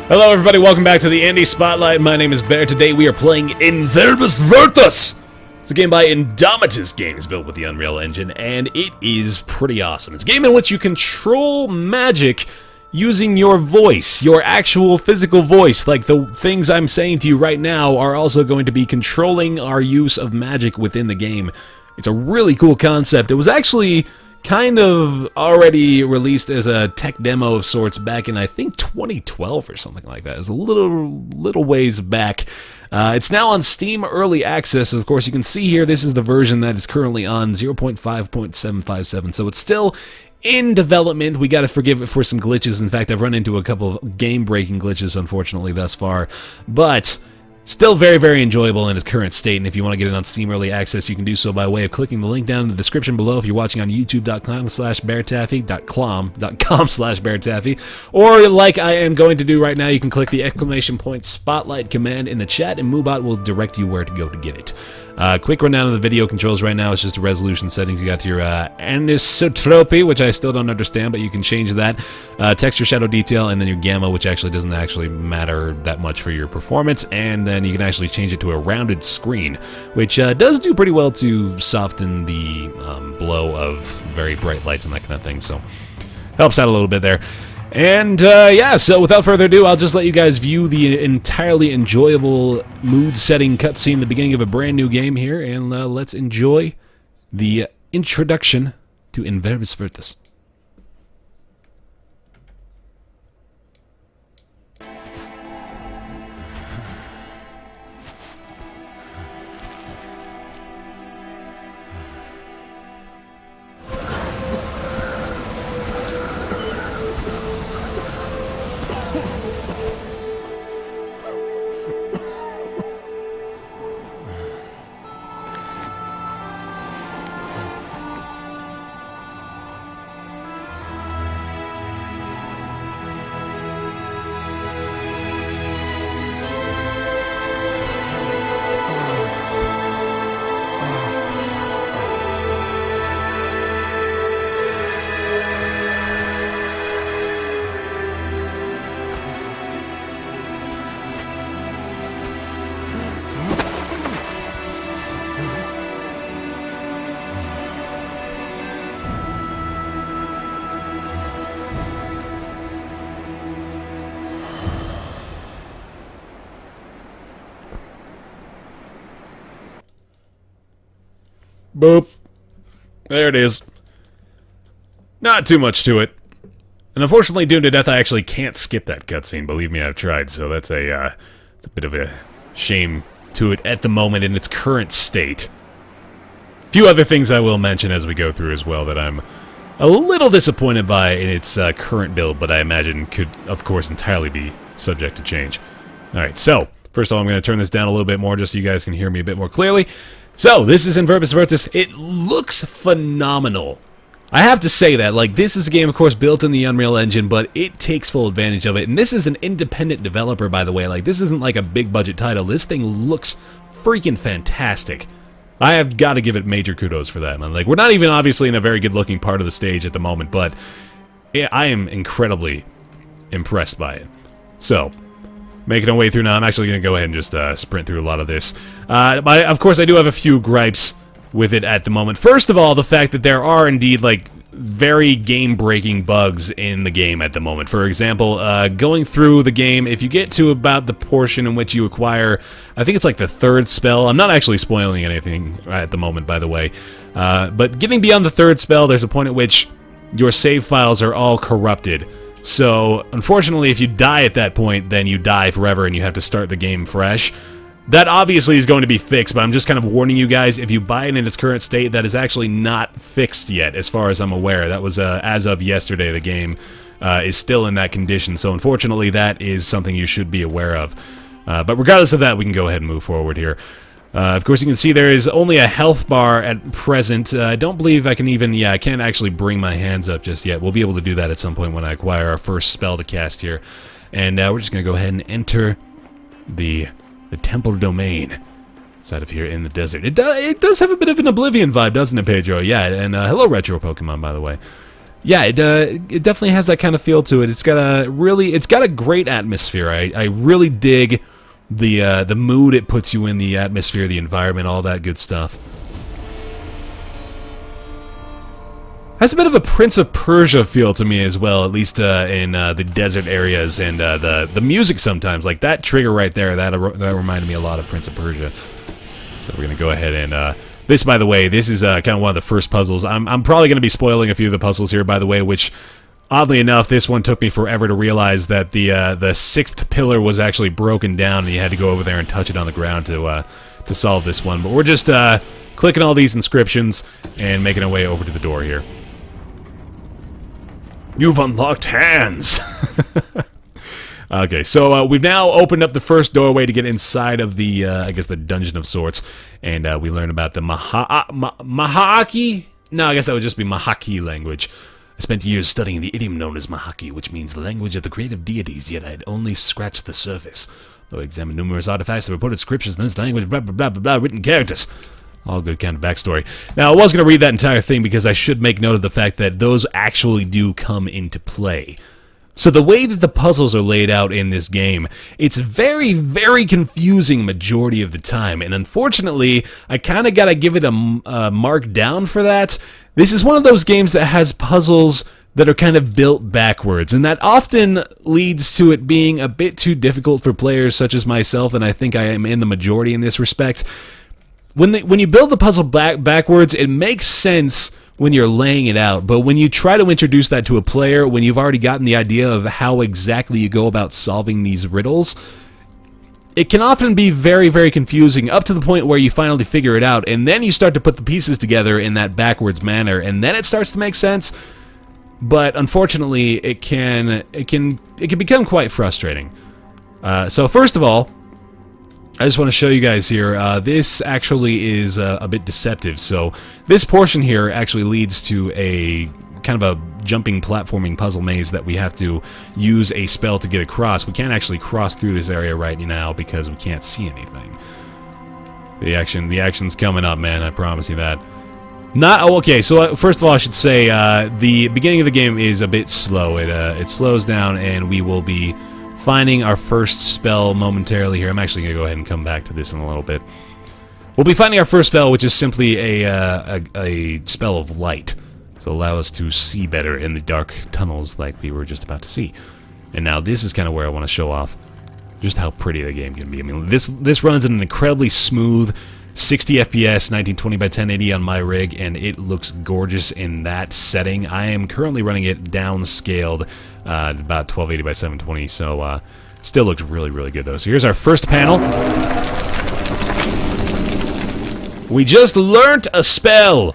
Hello everybody, welcome back to the Indie Spotlight. My name is Baer. Today we are playing In Verbis Virtus! It's a game by Indomitus Games, built with the Unreal Engine, and it is pretty awesome. It's a game in which you control magic using your voice, your actual physical voice. Like the things I'm saying to you right now are also going to be controlling our use of magic within the game. It's a really cool concept. It was actually kind of already released as a tech demo of sorts back in, I think, 2012 or something like that. It's a little ways back. It's now on Steam Early Access. Of course, you can see here, this is the version that is currently on 0.5.757, so it's still in development. We gotta forgive it for some glitches. In fact, I've run into a couple of game-breaking glitches, unfortunately, thus far. But still very, very enjoyable in its current state, and if you want to get it on Steam Early Access, you can do so by way of clicking the link down in the description below if you're watching on youtube.com/beartaffy, or like I am going to do right now, you can click the !spotlight command in the chat, and Moobot will direct you where to go to get it. Quick rundown of the video controls right now. It's just the resolution settings. You got your anisotropy, which I still don't understand, but you can change that. Texture, shadow, detail, and then your gamma, which actually doesn't actually matter that much for your performance. And then you can actually change it to a rounded screen, which does do pretty well to soften the blow of very bright lights and that kind of thing. So helps out a little bit there. And, yeah, so without further ado, I'll just let you guys view the entirely enjoyable mood-setting cutscene at the beginning of a brand new game here, and let's enjoy the introduction to In Verbis Virtus. Boop. There it is. Not too much to it. And unfortunately, doomed to death, I actually can't skip that cutscene. Believe me, I've tried, so that's a bit of a shame to it at the moment in its current state. A few other things I will mention as we go through as well that I'm a little disappointed by in its current build, but I imagine could, of course, entirely be subject to change. Alright, so, first of all, I'm going to turn this down a little bit more just so you guys can hear me a bit more clearly. So, this is In Verbis Virtus. It looks phenomenal. I have to say that. Like, this is a game, of course, built in the Unreal Engine, but it takes full advantage of it. And this is an independent developer, by the way. Like, this isn't like a big-budget title. This thing looks freaking fantastic. I have got to give it major kudos for that, man. Like, we're not even, obviously, in a very good-looking part of the stage at the moment, but I am incredibly impressed by it. So, making our way through now. I'm actually going to go ahead and just sprint through a lot of this. Of course, I do have a few gripes with it at the moment. First of all, the fact that there are indeed, like, very game-breaking bugs in the game at the moment. For example, going through the game, if you get to about the portion in which you acquire, I think it's like the third spell. I'm not actually spoiling anything at the moment, by the way. But getting beyond the third spell, there's a point at which your save files are all corrupted. So, unfortunately, if you die at that point, then you die forever and you have to start the game fresh. That obviously is going to be fixed, but I'm just kind of warning you guys, if you buy it in its current state, that is actually not fixed yet, as far as I'm aware. That was, as of yesterday, the game is still in that condition, so unfortunately that is something you should be aware of. But regardless of that, we can go ahead and move forward here. Of course, you can see there is only a health bar at present. I don't believe I can even... Yeah, I can't actually bring my hands up just yet. We'll be able to do that at some point when I acquire our first spell to cast here. And we're just going to go ahead and enter the temple domain. Inside of here in the desert. It does have a bit of an Oblivion vibe, doesn't it, Pedro? Yeah, and hello, Retro Pokemon, by the way. yeah, it definitely has that kind of feel to it. It's got a great atmosphere. I really dig the mood it puts you in, the atmosphere, the environment, all that good stuff. Has a bit of a Prince of Persia feel to me as well, at least in the desert areas, and the music sometimes, like that trigger right there, that reminded me a lot of Prince of Persia. So we're gonna go ahead and this, by the way, this is kind of one of the first puzzles. I'm probably gonna be spoiling a few of the puzzles here, by the way, which oddly enough, this one took me forever to realize that the sixth pillar was actually broken down, and you had to go over there and touch it on the ground to solve this one. But we're just clicking all these inscriptions and making our way over to the door here. You've unlocked hands! Okay, so we've now opened up the first doorway to get inside of the, I guess, the dungeon of sorts, and we learn about the Mahaki? No, I guess that would just be Mahaki language. I spent years studying the idiom known as Mahaki, which means the language of the creative deities, yet I had only scratched the surface. Though I examined numerous artifacts that reported scriptures in this language, blah, blah, blah, blah, blah, written characters. All good kind of backstory. Now, I was going to read that entire thing because I should make note of the fact that those actually do come into play. So the way that the puzzles are laid out in this game, it's very, very confusing majority of the time. And unfortunately, I kind of got to give it a mark down for that. This is one of those games that has puzzles that are kind of built backwards, and that often leads to it being a bit too difficult for players such as myself, and I think I am in the majority in this respect. When you build the puzzle backwards, it makes sense when you're laying it out, but when you try to introduce that to a player, when you've already gotten the idea of how exactly you go about solving these riddles, it can often be very, very confusing, up to the point where you finally figure it out, and then you start to put the pieces together in that backwards manner, and then it starts to make sense. But unfortunately, it can become quite frustrating. So first of all, I just want to show you guys here, this actually is a bit deceptive. So this portion here actually leads to a kind of a jumping platforming puzzle maze that we have to use a spell to get across. We can't actually cross through this area right now because we can't see anything. The action's coming up, man, I promise you that. Okay, so first of all, I should say, the beginning of the game is a bit slow. It slows down, and we will be finding our first spell momentarily here. I'm actually going to go ahead and come back to this in a little bit. We'll be finding our first spell, which is simply a spell of light. So allow us to see better in the dark tunnels like we were just about to see. And now this is kind of where I want to show off just how pretty the game can be. I mean, this runs at an incredibly smooth 60 FPS, 1920 by 1080 on my rig, and it looks gorgeous in that setting. I am currently running it downscaled, about 1280 by 720, so still looks really, really good though. So here's our first panel. We just learnt a spell.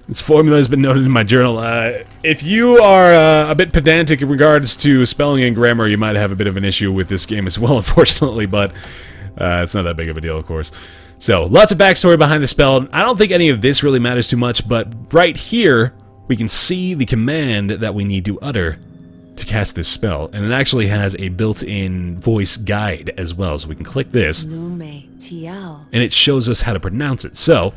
This formula has been noted in my journal. If you are a bit pedantic in regards to spelling and grammar, you might have a bit of an issue with this game as well, unfortunately, but it's not that big of a deal, of course. So, lots of backstory behind the spell. I don't think any of this really matters too much, but right here, we can see the command that we need to utter to cast this spell. And it actually has a built-in voice guide as well, so we can click this, and it shows us how to pronounce it. So,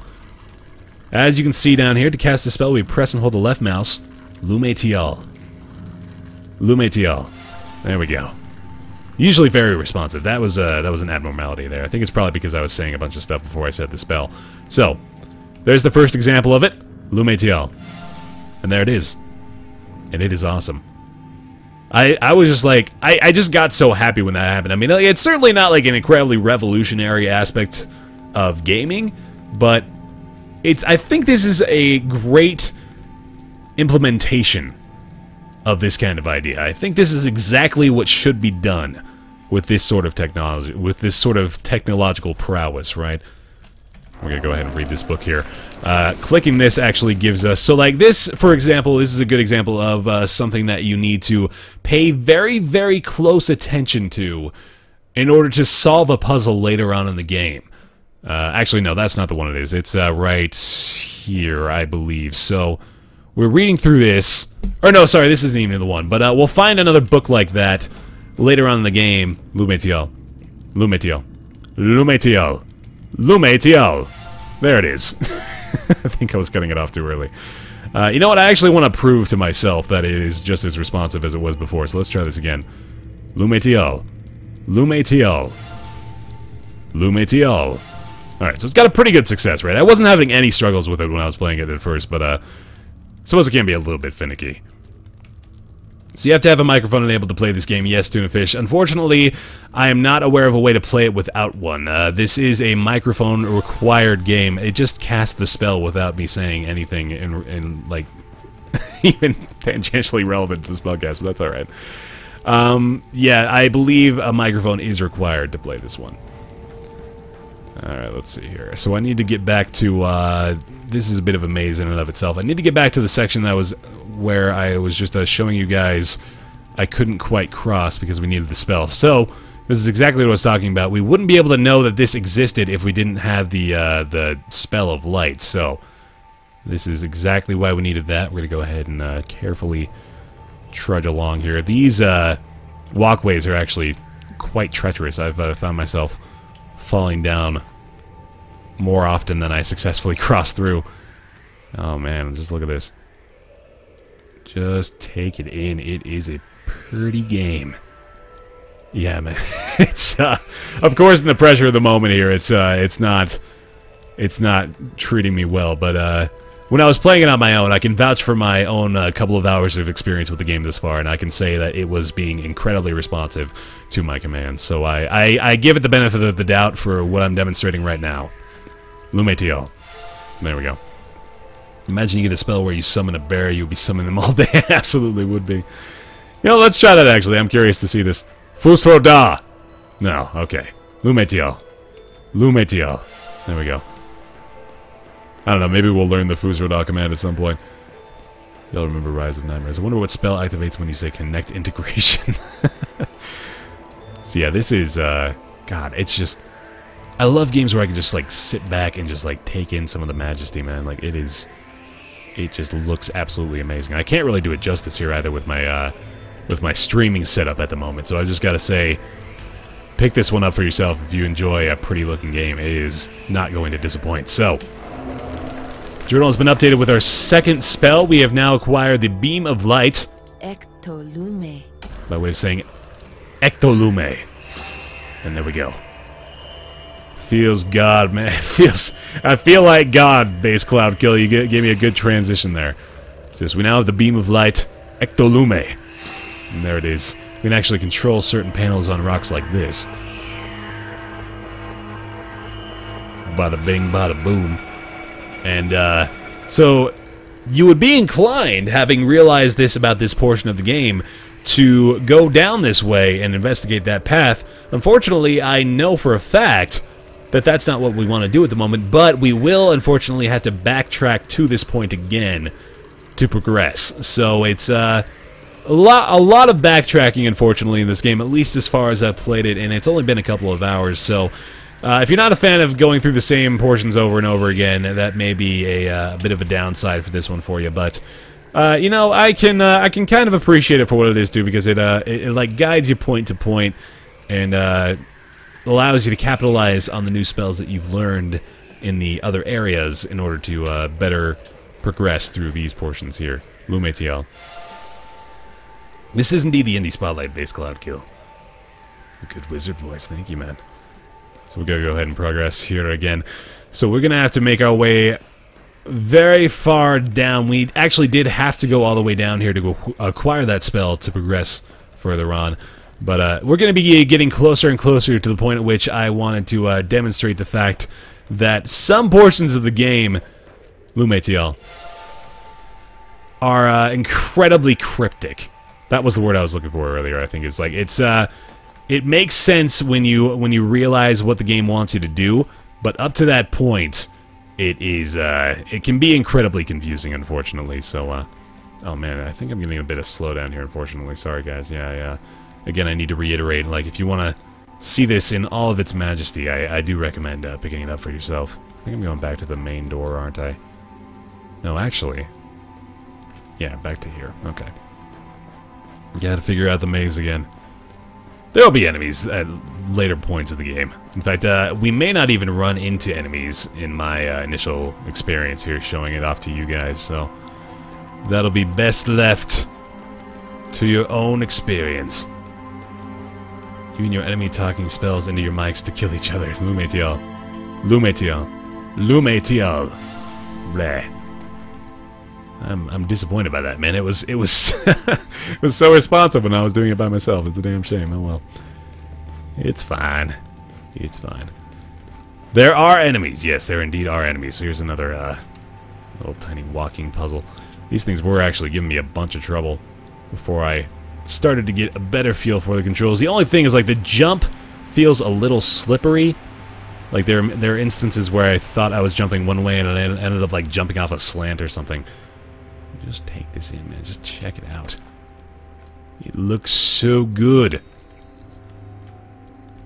as you can see down here, to cast the spell, we press and hold the left mouse, Lumetial. Lumetial. There we go. Usually very responsive. That was an abnormality there. I think it's probably because I was saying a bunch of stuff before I said the spell. So, there's the first example of it, Lumetial. And there it is. And it is awesome. I was just like, I just got so happy when that happened. I mean, it's certainly not like an incredibly revolutionary aspect of gaming, but I think this is a great implementation of this kind of idea. I think this is exactly what should be done with this sort of technology, with this sort of technological prowess, right? We're gonna go ahead and read this book here. Clicking this actually gives us, so like this, for example, this is a good example of something that you need to pay very, very close attention to in order to solve a puzzle later on in the game. Actually, no, that's not the one it is. It's right here, I believe. So we're reading through this. Or no, sorry, this isn't even the one. But we'll find another book like that later on in the game. Lumetial. Lumetial. Lumetial. Lumetial. There it is. I think I was cutting it off too early. You know what? I actually want to prove to myself that it is just as responsive as it was before, so let's try this again. Lumetial. Lumetial. Lumetial. Alright, so it's got a pretty good success rate. I wasn't having any struggles with it when I was playing it at first, but I suppose it can be a little bit finicky. So you have to have a microphone enabled to play this game, yes, Tuna Fish. Unfortunately, I am not aware of a way to play it without one. This is a microphone-required game. It just casts the spell without me saying anything in like, even tangentially relevant to the spellcast, but that's alright. Yeah, I believe a microphone is required to play this one. Alright, let's see here. So I need to get back to, this is a bit of a maze in and of itself. I need to get back to the section that was where I was just showing you guys I couldn't quite cross because we needed the spell. So, this is exactly what I was talking about. We wouldn't be able to know that this existed if we didn't have the spell of light. So, this is exactly why we needed that. We're going to go ahead and carefully trudge along here. These walkways are actually quite treacherous. I've found myself falling down more often than I successfully cross through. Oh man, just look at this. Just take it in. It is a pretty game. Yeah, man. It's of course in the pressure of the moment here, it's not treating me well, but when I was playing it on my own, I can vouch for my own couple of hours of experience with the game this far, and I can say that it was being incredibly responsive to my commands. So I give it the benefit of the doubt for what I'm demonstrating right now. Lumetial. There we go. Imagine you get a spell where you summon a bear, you would be summoning them all day. Absolutely would be. You know, let's try that actually. I'm curious to see this. Fusroda! No, okay. Lumetial. Lumetial. There we go. I don't know, maybe we'll learn the Fusroda command at some point. You'll remember Rise of Nightmares. I wonder what spell activates when you say connect integration. So yeah, this is, God, it's just... I love games where I can just, like, sit back and just, like, take in some of the majesty, man. Like, it is... It just looks absolutely amazing. I can't really do it justice here either with my streaming setup at the moment, so I just gotta say, pick this one up for yourself if you enjoy a pretty-looking game. It is not going to disappoint. So... Journal has been updated with our second spell. We have now acquired the Beam of Light. Ectolume. By way of saying Ectolume. And there we go. Feels God, man. I feel like God, Base Cloud Kill. You gave me a good transition there. So we now have the Beam of Light, Ectolume. And there it is. We can actually control certain panels on rocks like this. Bada bing, bada boom. And, so, you would be inclined, having realized this about this portion of the game, to go down this way and investigate that path. Unfortunately, I know for a fact that that's not what we want to do at the moment, but we will, unfortunately, have to backtrack to this point again to progress. So, it's, a lot of backtracking, unfortunately, in this game, at least as far as I've played it, and it's only been a couple of hours, so... if you're not a fan of going through the same portions over and over again, that may be a bit of a downside for this one for you. But you know, I can kind of appreciate it for what it is too, because it like guides you point to point and allows you to capitalize on the new spells that you've learned in the other areas in order to better progress through these portions here. Lumetial. This is indeed the Indie Spotlight Base Cloud Kill. Good wizard voice, thank you, man. So we're going to go ahead and progress here again. So we're going to have to make our way very far down. We actually did have to go all the way down here to go acquire that spell to progress further on. But we're going to be getting closer and closer to the point at which I wanted to demonstrate the fact that some portions of the game, Lumetial, are incredibly cryptic. That was the word I was looking for earlier, I think. It's like, it makes sense when you realize what the game wants you to do, but up to that point, it can be incredibly confusing, unfortunately. So, oh man, I think I'm getting a bit of slowdown here, unfortunately. Sorry, guys. Yeah. Again, I need to reiterate, like, if you want to see this in all of its majesty, I do recommend picking it up for yourself. I think I'm going back to the main door, aren't I? No, actually. Yeah, back to here. Okay. Gotta figure out the maze again. There will be enemies at later points of the game. In fact, we may not even run into enemies in my initial experience here, showing it off to you guys, so... That'll be best left to your own experience. You and your enemy talking spells into your mics to kill each other. Lumetial. Lumetial. Lumetial. Bleh. I'm disappointed by that, man. It was it was so responsive when I was doing it by myself. It's a damn shame. Oh well. It's fine. It's fine. There are enemies. Yes, there indeed are enemies. So here's another little tiny walking puzzle. These things were actually giving me a bunch of trouble before I started to get a better feel for the controls. The only thing is, like, the jump feels a little slippery. Like, there are instances where I thought I was jumping one way and I ended up, like, jumping off a slant or something. Just take this in, man. Just check it out. It looks so good.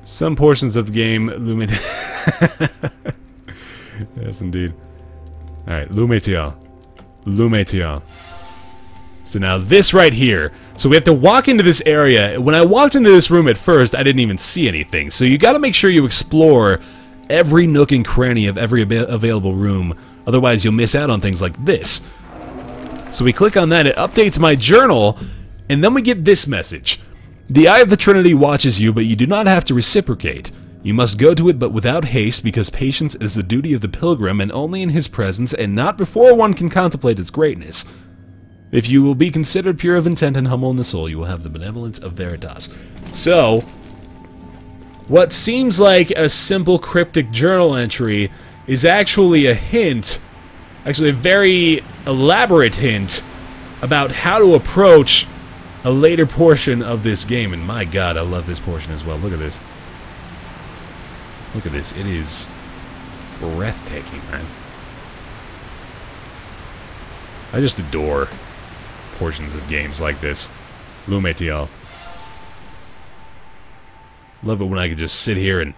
Some portions of the game, yes, indeed. Alright, Lumetial. Lumetial. So now this right here. So we have to walk into this area. When I walked into this room at first, I didn't even see anything. So you gotta make sure you explore every nook and cranny of every available room. Otherwise, you'll miss out on things like this. So we click on that, it updates my journal, and then we get this message. The Eye of the Trinity watches you, but you do not have to reciprocate. You must go to it, but without haste, because patience is the duty of the pilgrim, and only in his presence, and not before one can contemplate its greatness. If you will be considered pure of intent and humble in the soul, you will have the benevolence of Veritas. So, what seems like a simple cryptic journal entry is actually a hint, actually a very elaborate hint, about how to approach a later portion of this game. And my god, I love this portion as well. Look at this. Look at this. It is breathtaking, man. I just adore portions of games like this. Lumetial. Love it when I can just sit here and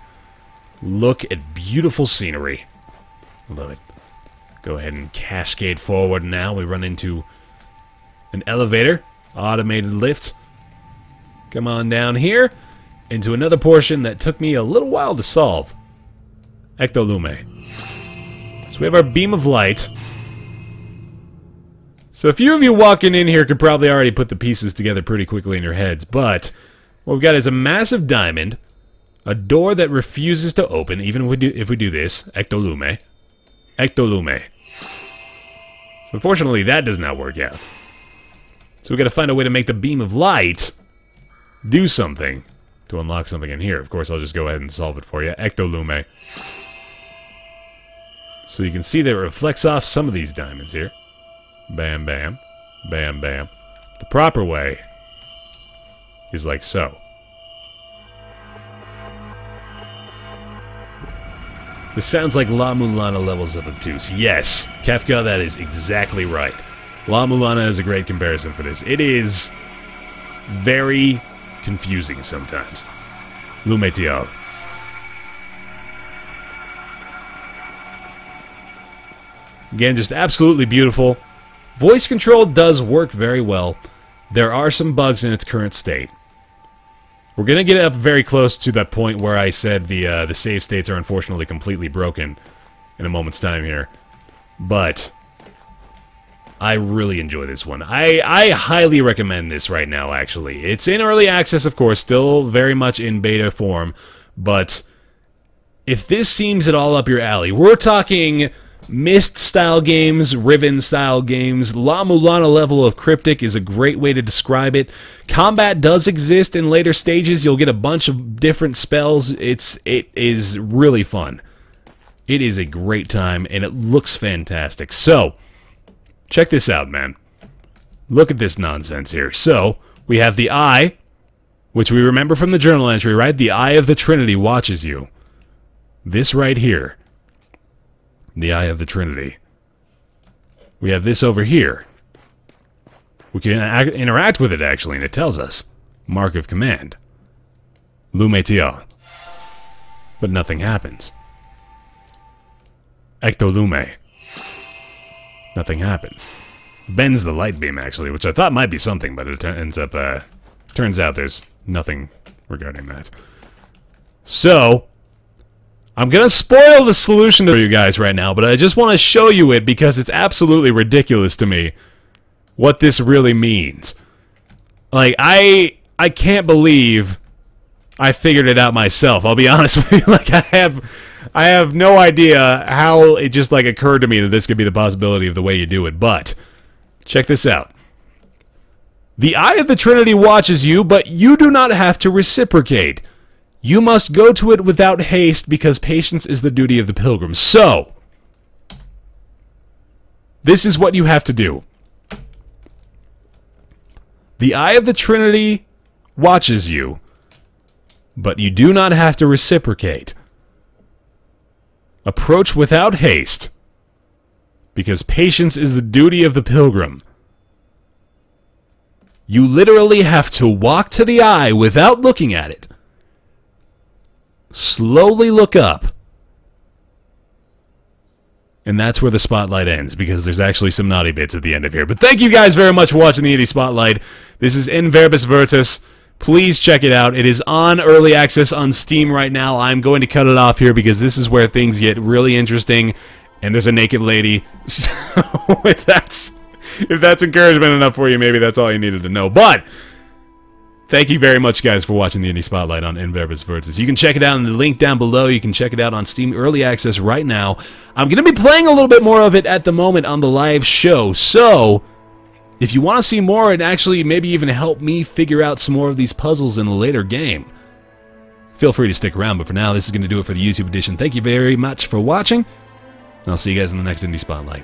look at beautiful scenery. Love it. Go ahead and cascade forward now. We run into an elevator. Automated lift. Come on down here into another portion that took me a little while to solve. Ectolume. So we have our beam of light. So a few of you walking in here could probably already put the pieces together pretty quickly in your heads, but what we've got is a massive diamond, a door that refuses to open, even if we do this. Ectolume. Ectolume. So unfortunately, that does not work out. So we've got to find a way to make the beam of light do something to unlock something in here. Of course, I'll just go ahead and solve it for you. Ectolume. So you can see that it reflects off some of these diamonds here. Bam, bam. Bam, bam. The proper way is like so. This sounds like La Mulana levels of obtuse. Yes, Kefka, that is exactly right. La Mulana is a great comparison for this. It is very confusing sometimes. Lumetial. Again, just absolutely beautiful. Voice control does work very well. There are some bugs in its current state. We're going to get up very close to that point where I said the save states are unfortunately completely broken in a moment's time here. But I really enjoy this one. I highly recommend this right now, actually. It's in early access, of course, still very much in beta form, but if this seems at all up your alley, we're talking Myst-style games, Riven-style games. La Mulana level of cryptic is a great way to describe it. Combat does exist in later stages. You'll get a bunch of different spells. It is really fun. It is a great time, and it looks fantastic. So, check this out, man. Look at this nonsense here. So, we have the Eye, which we remember from the journal entry, right? The Eye of the Trinity watches you. This right here. The Eye of the Trinity. We have this over here. We can interact with it, actually, and it tells us. Mark of command. Lumetial. But nothing happens. Ectolume. Nothing happens. Bends the light beam, actually, which I thought might be something, but it turns out there's nothing regarding that. So, I'm going to spoil the solution for you guys right now, but I just want to show you it because it's absolutely ridiculous to me what this really means. Like, I can't believe I figured it out myself. I'll be honest with you. Like, I have no idea how it just, like, occurred to me that this could be the possibility of the way you do it. But, check this out. The Eye of the Trinity watches you, but you do not have to reciprocate. You must go to it without haste, because patience is the duty of the pilgrim. So, this is what you have to do. The Eye of the Trinity watches you, but you do not have to reciprocate. Approach without haste, because patience is the duty of the pilgrim. You literally have to walk to the eye without looking at it. Slowly look up. And that's where the spotlight ends, because there's actually some naughty bits at the end of here. But thank you guys very much for watching the Indie Spotlight. This is In Verbis Virtus. Please check it out. It is on early access on Steam right now. I'm going to cut it off here because this is where things get really interesting. And there's a naked lady. So if that's encouragement enough for you, maybe that's all you needed to know. But thank you very much, guys, for watching the Indie Spotlight on In Verbis Virtus. You can check it out in the link down below. You can check it out on Steam Early Access right now. I'm going to be playing a little bit more of it at the moment on the live show. So, if you want to see more and actually maybe even help me figure out some more of these puzzles in a later game, feel free to stick around. But for now, this is going to do it for the YouTube edition. Thank you very much for watching, and I'll see you guys in the next Indie Spotlight.